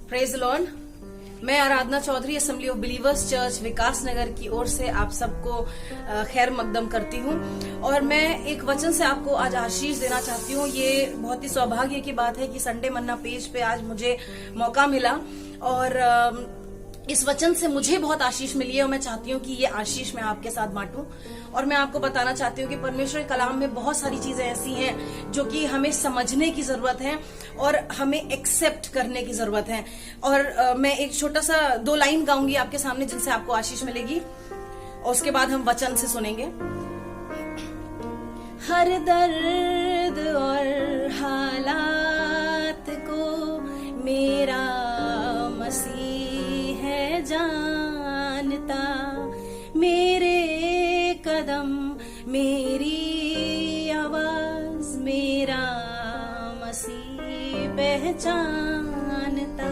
Praise the Lord. मैं Aradhana Chaudhary assembly of believers church Vikas Nagar की ओर से आप सबको खैर मकदम करती हूँ और मैं एक वचन से आपको आज आशीष देना चाहती हूँ। ये बहुत ही सौभाग्य की बात है कि संडे मन्ना पेज पे आज मुझे मौका मिला और इस वचन से मुझे बहुत आशीष मिली है और मैं चाहती हूँ कि ये आशीष मैं आपके साथ बांटूं। और मैं आपको बताना चाहती हूँ कि परमेश्वर के कलाम में बहुत सारी चीजें ऐसी हैं जो कि हमें समझने की जरूरत है और हमें एक्सेप्ट करने की जरूरत है। और मैं एक छोटा सा 2 लाइन गाऊंगी आपके सामने जिनसे आपको आशीष मिलेगी और उसके बाद हम वचन से सुनेंगे। हर दर्द और हालात को मेरा मसीह है जानता, मेरे कदम मेरी आवाज मेरा मसीह पहचानता।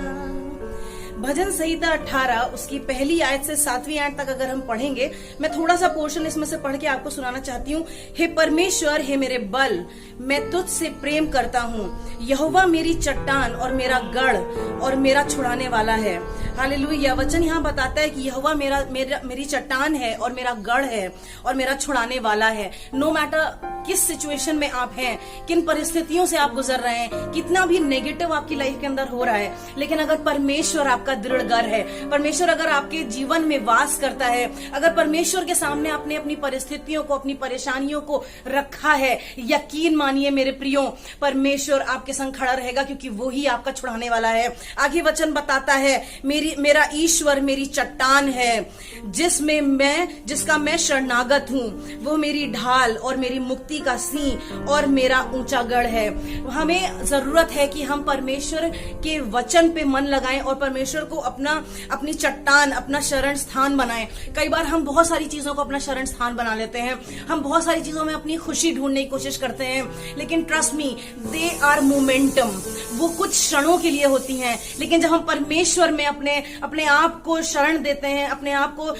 भजन संहिता 18 उसकी पहली आयत से 7वीं आयत तक अगर हम पढ़ेंगे, मैं थोड़ा सा पोर्शन इसमें से पढ़ के आपको सुनाना चाहती हूँ। हे परमेश्वर, हे मेरे बल, मैं तुझ से प्रेम करता हूँ। यहोवा मेरी चट्टान और मेरा गढ़ और मेरा छुड़ाने वाला है। हालेलुया। वचन यहाँ बताता है कि यहोवा मेरी चट्टान है और मेरा गढ़ है और मेरा छुड़ाने वाला है। नो मैटर किस सिचुएशन में आप हैं, किन परिस्थितियों से आप गुजर रहे हैं, कितना भी नेगेटिव आपकी लाइफ के अंदर हो रहा है, लेकिन अगर परमेश्वर आपका दृढ़ घर है, परमेश्वर अगर आपके जीवन में वास करता है, अगर परमेश्वर के सामने आपने अपनी परिस्थितियों को, अपनी परेशानियों को रखा है, यकीन मानिए मेरे प्रियो, परमेश्वर आपके संग खड़ा रहेगा क्योंकि वो ही आपका छुड़ाने वाला है। आगे वचन बताता है, मेरा ईश्वर मेरी चट्टान है जिसका मैं शरणागत हूँ, वो मेरी ढाल और मेरी मुक्ति का सिंह और मेरा ऊंचा गढ़ है। हमें जरूरत है कि हम परमेश्वर के वचन पे मन लगाएं और परमेश्वर को अपनी चट्टान, अपना शरण स्थान बनाएं। कई बार हम बहुत सारी चीजों को अपना शरण स्थान बना लेते हैं, हम बहुत सारी चीजों में अपनी खुशी ढूंढने की कोशिश करते हैं, लेकिन trust me, they are momentum, वो कुछ क्षणों के लिए होती हैं। लेकिन जब हम परमेश्वर में अपने आप को शरण देते हैं, अपने आप को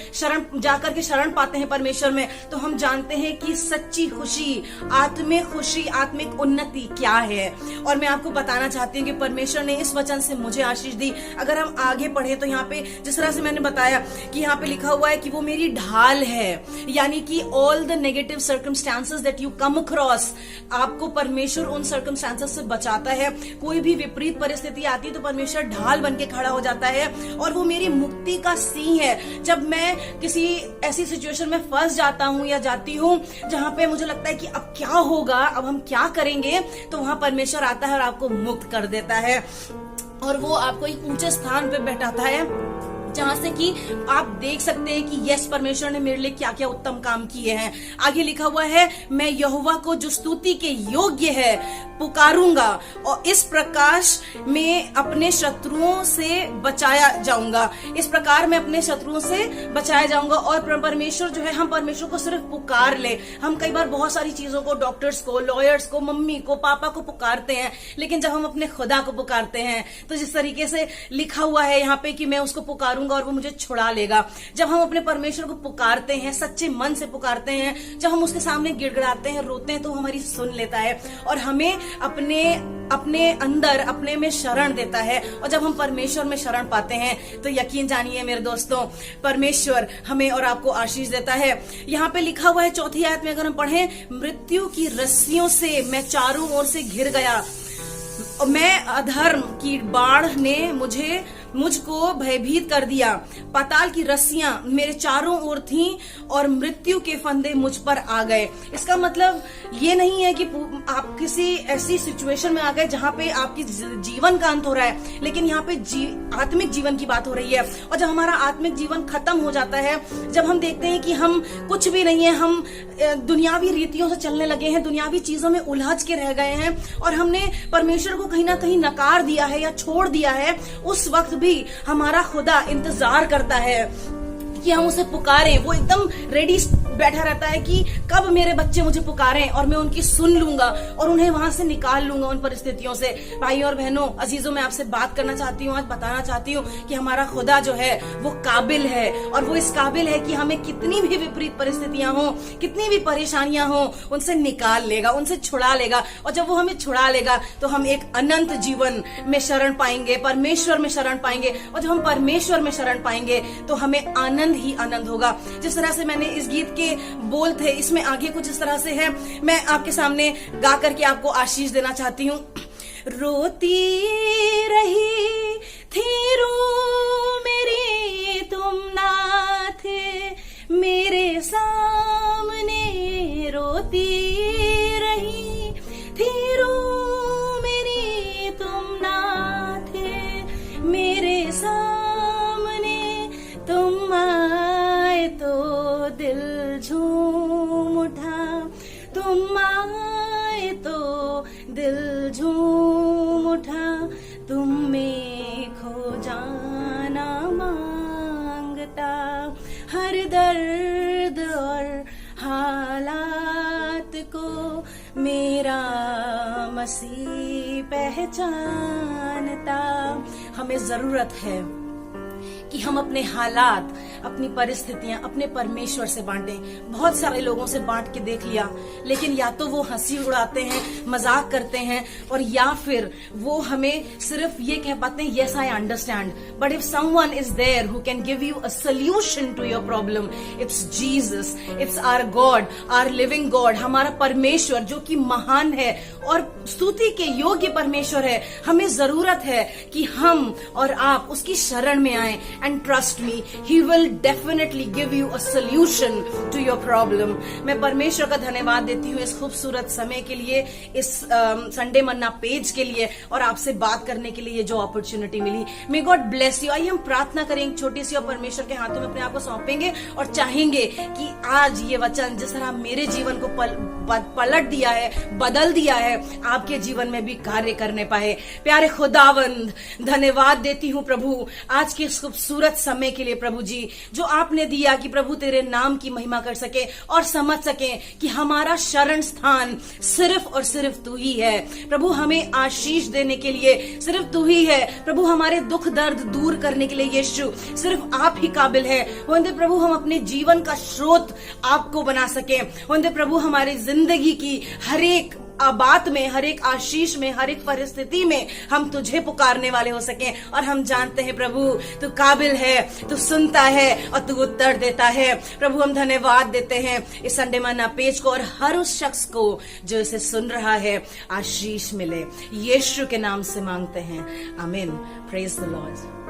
जाकर के शरण पाते हैं परमेश्वर में, तो हम जानते हैं कि सच्ची खुशी, आत्मिक खुशी, आत्मिक उन्नति क्या है। और मैं आपको बताना चाहती हूँ कि परमेश्वर ने इस वचन से मुझे आशीष दी। अगर हम आगे पढ़े तो यहाँ पे जिस तरह से मैंने बताया कि यहाँ पे लिखा हुआ है कि वो मेरी ढाल है, यानी कि all the negative circumstances that you come across, आपको परमेश्वर उन सर्कमस्टांसेस से बचाता है। कोई भी विपरीत परिस्थिति आती है तो परमेश्वर ढाल बन के खड़ा हो जाता है और वो मेरी मुक्ति का सिंह है। जब मैं किसी ऐसी सिचुएशन में फंस जाता हूँ या जाती हूँ जहां पे मुझे लगता है कि अब क्या होगा, अब हम क्या करेंगे, तो वहां परमेश्वर आता है और आपको मुक्त कर देता है और वो आपको एक ऊंचे स्थान पे बैठाता है जहां से कि आप देख सकते हैं कि यस, परमेश्वर ने मेरे लिए क्या क्या उत्तम काम किए हैं। आगे लिखा हुआ है, मैं यहोवा को जो स्तुति के योग्य है पुकारूंगा और इस प्रकाश में अपने शत्रुओं से बचाया जाऊंगा। इस प्रकार मैं अपने शत्रुओं से बचाया जाऊंगा। और परमेश्वर जो है, हम परमेश्वर को सिर्फ पुकार ले। हम कई बार बहुत सारी चीजों को, डॉक्टर्स को, लॉयर्स को, मम्मी को, पापा को पुकारते हैं, लेकिन जब हम अपने खुदा को पुकारते हैं तो जिस तरीके से लिखा हुआ है यहाँ पे कि मैं उसको पुकारूंगा और वो मुझे छुड़ा लेगा। जब हम अपने परमेश्वर को पुकारते हैं, सच्चे मन से पुकारते हैं, जब हम उसके सामने गिड़गिड़ाते हैं, रोते हैं, तो हमारी सुन लेता है और हमें अपने अंदर, अपने में शरण देता है। और जब हम परमेश्वर में शरण पाते हैं तो यकीन जानिए मेरे दोस्तों, परमेश्वर हमें और आपको आशीष देता है। यहाँ पे लिखा हुआ है 4वीं आयत में अगर हम पढ़ें, मृत्यु की रस्सियों से मैं चारों ओर से घिर गया, मैं अधर्म की बाढ़ ने मुझको भयभीत कर दिया। पाताल की रस्सियां मेरे चारों ओर थीं और मृत्यु के फंदे मुझ पर आ गए। इसका मतलब ये नहीं है कि आप किसी ऐसी सिचुएशन में आ गए जहां पे आपकी जीवन का अंत हो रहा है, लेकिन यहाँ पे आत्मिक जीवन की बात हो रही है। और जब हमारा आत्मिक जीवन खत्म हो जाता है, जब हम देखते हैं कि हम कुछ भी नहीं है, हम दुनियावी रीतियों से चलने लगे हैं, दुनियावी चीजों में उलझ के रह गए हैं और हमने परमेश्वर को कहीं ना कहीं नकार दिया है या छोड़ दिया है, उस वक्त भी हमारा खुदा इंतजार करता है कि हम उसे पुकारें। वो एकदम रेडी बैठा रहता है कि कब मेरे बच्चे मुझे पुकारें और मैं उनकी सुन लूंगा और उन्हें वहां से निकाल लूंगा उन परिस्थितियों से। भाइयों और बहनों, अजीजों, मैं आपसे बात करना चाहती हूँ, आज बताना चाहती हूँ कि हमारा खुदा जो है वो काबिल है, और वो इस काबिल है कि हमें कितनी भी विपरीत परिस्थितियां हो, कितनी भी परेशानियां हो, उनसे निकाल लेगा, उनसे छुड़ा लेगा। और जब वो हमें छुड़ा लेगा तो हम एक अनंत जीवन में शरण पाएंगे, परमेश्वर में शरण पाएंगे। और जब हम परमेश्वर में शरण पाएंगे तो हमें आनंद ही आनंद होगा। जिस तरह से मैंने इस गीत के बोल थे, इसमें आगे कुछ इस तरह से है, मैं आपके सामने गा करके आपको आशीष देना चाहती हूँ। रोती रही थी रू मेरी, तुम ना थे मेरे सामने। रोती रही थी रू मेरी, तुम ना थे मेरे सामने। तुम आए तो दिल झूम उठा, तुम आए तो दिल झूम उठा। तुम में खो जाना मांगता, हर दर्द और हालात को मेरा मसीह पहचानता। हमें जरूरत है कि हम अपने हालात, अपनी परिस्थितियां अपने परमेश्वर से बांटें। बहुत सारे लोगों से बांट के देख लिया, लेकिन या तो वो हंसी उड़ाते हैं, मजाक करते हैं, और या फिर वो हमें सिर्फ ये कह पाते हैं, yes I understand. But if someone is there who can give you a solution to your problem, it's Jesus, it's our God, our living God, हमारा परमेश्वर जो कि महान है और स्तुति के योग्य परमेश्वर है। हमें जरूरत है कि हम और आप उसकी शरण में आए। And trust me, He will definitely give you a solution to your problem. मैं परमेश्वर का धन्यवाद देती हूँ इस खूबसूरत समय के लिए, इस संडे मन्ना पेज के लिए, और आपसे बात करने के लिए जो opportunity milli. May God bless you. आइए हम प्रार्थना करें छोटी सी, और परमेश्वर के हाथों में अपने आप को सौंपेंगे और चाहेंगे कि आज ये वचन जिस तरह मेरे जीवन को पलट दिया है, बदल दिया है, आपके जीवन में भी कार्य करने पाए। प्यारे खुदावंद, धन्यवाद देती हूँ प्रभु आज के इस खूबसूरत समय के लिए प्रभु जी, जो आपने दिया कि प्रभु तेरे नाम की महिमा कर सके और समझ सके कि हमारा शरण स्थान सिर्फ और सिर्फ तू ही है। प्रभु हमें आशीष देने के लिए सिर्फ तू ही है। प्रभु हमारे दुख दर्द दूर करने के लिए यीशु सिर्फ आप ही काबिल है। वंदे प्रभु हम अपने जीवन का स्रोत आपको बना सके। वंदे प्रभु हमारी जिंदगी की हर एक बात में, हर एक आशीष में, हर एक परिस्थिति में हम तुझे पुकारने वाले हो सके। और हम जानते हैं प्रभु तू काबिल है, तू सुनता है और तू उत्तर देता है। प्रभु हम धन्यवाद देते हैं इस संडे मन्ना पेज को और हर उस शख्स को जो इसे सुन रहा है, आशीष मिले। यीशु के नाम से मांगते हैं, आमीन। Praise the Lord.